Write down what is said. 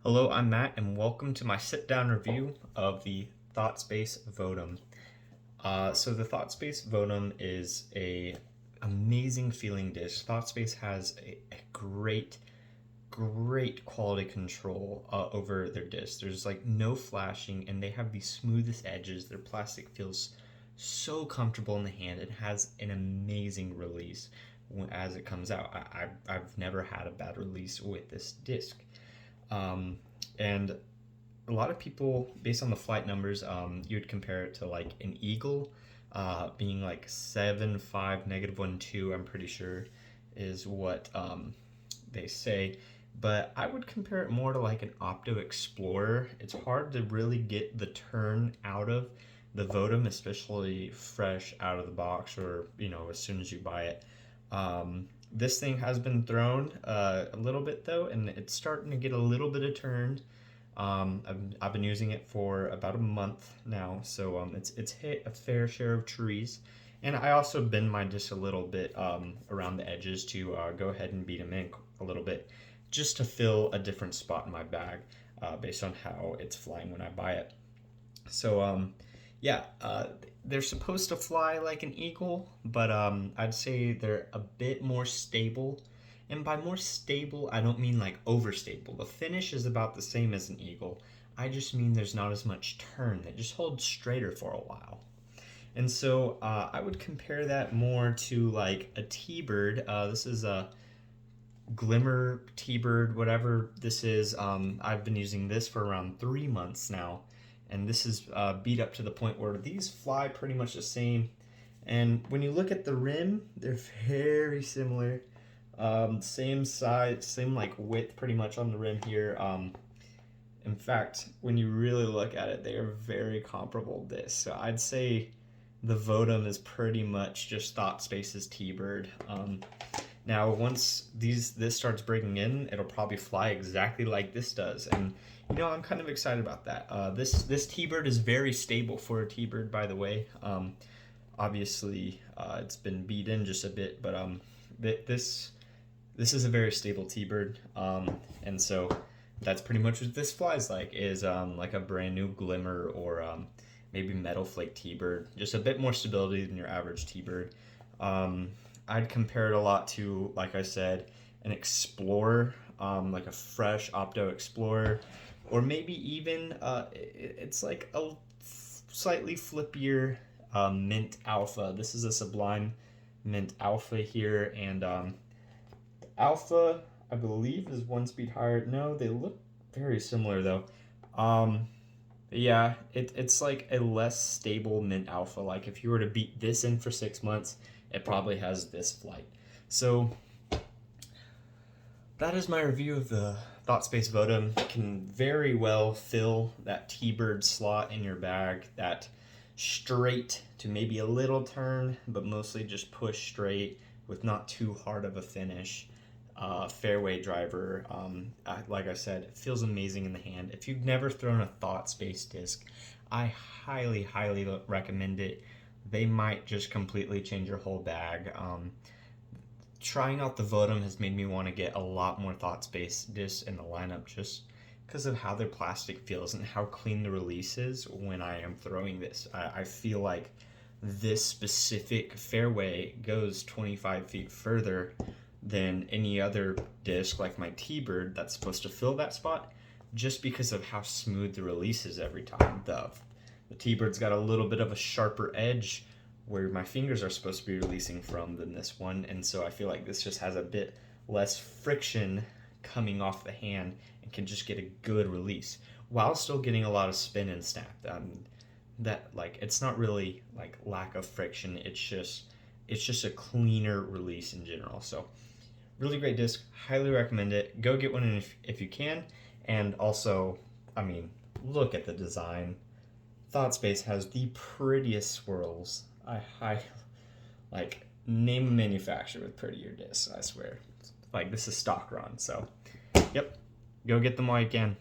Hello, I'm Matt, and welcome to my sit-down review of the Thoughtspace Votum. So the Thoughtspace Votum is a amazing feeling disc. Thoughtspace has a great quality control over their disc. There's like no flashing, and they have the smoothest edges. Their plastic feels so comfortable in the hand. It has an amazing release as it comes out. I've never had a bad release with this disc. And a lot of people, based on the flight numbers, you would compare it to like an Eagle, being like 7.5, -1.2, I'm pretty sure, is what they say. But I would compare it more to like an Opto Explorer. It's hard to really get the turn out of the Votum, especially fresh out of the box or, as soon as you buy it. This thing has been thrown a little bit though, and it's starting to get a little bit of turn. I've been using it for about a month now, so it's hit a fair share of trees. And I also bend my disc a little bit around the edges to go ahead and beat them in a little bit, just to fill a different spot in my bag based on how it's flying when I buy it. So yeah, they're supposed to fly like an Eagle, but I'd say they're a bit more stable. And by more stable, I don't mean like overstable. The finish is about the same as an Eagle. I just mean there's not as much turn. It just holds straighter for a while. And so I would compare that more to like a TeeBird. This is a Glimmer TeeBird, whatever this is. I've been using this for around 3 months now. And this is beat up to the point where these fly pretty much the same. And when you look at the rim, they're very similar. Same size, same like width pretty much on the rim here. In fact, when you really look at it, they are very comparable discs. So I'd say the Votum is pretty much just Thoughtspace's TeeBird. Now, once this starts breaking in, it'll probably fly exactly like this does, and I'm kind of excited about that. This TeeBird is very stable for a TeeBird, by the way. Obviously, it's been beat in just a bit, but this is a very stable TeeBird, and so that's pretty much what this flies like. Is like a brand new Glimmer or maybe Metal Flake TeeBird, just a bit more stability than your average TeeBird. I'd compare it a lot to, like I said, an Explorer, like a fresh Opto Explorer, or maybe even it's like a slightly flippier Mint Alpha. This is a Sublime Mint Alpha here, and Alpha, I believe, is 1 speed higher. No, they look very similar though. Yeah, it's like a less stable Mint Alpha. Like if you were to beat this in for 6 months, it probably has this flight. So that is my review of the Thoughtspace Votum. It can very well fill that TeeBird slot in your bag, that straight to maybe a little turn, but mostly just push straight with not too hard of a finish. Fairway driver. Like I said, it feels amazing in the hand. If you've never thrown a Thoughtspace disc, I highly recommend it. They might just completely change your whole bag. Trying out the Votum has made me want to get a lot more Thoughtspace discs in the lineup just because of how their plastic feels and how clean the release is when I am throwing this. I feel like this specific fairway goes 25 feet further than any other disc like my TeeBird that's supposed to fill that spot, just because of how smooth the release is every time. The TeeBird's got a little bit of a sharper edge where my fingers are supposed to be releasing from than this one, and so I feel like this just has a bit less friction coming off the hand and can just get a good release while still getting a lot of spin and snap. That like it's not really like lack of friction, it's just a cleaner release in general. So really great disc, highly recommend it. Go get one if you can. And also, I mean, look at the design. Thoughtspace has the prettiest swirls. I like, name a manufacturer with prettier discs, I swear. Like, this is stock run, so yep, go get them while you can.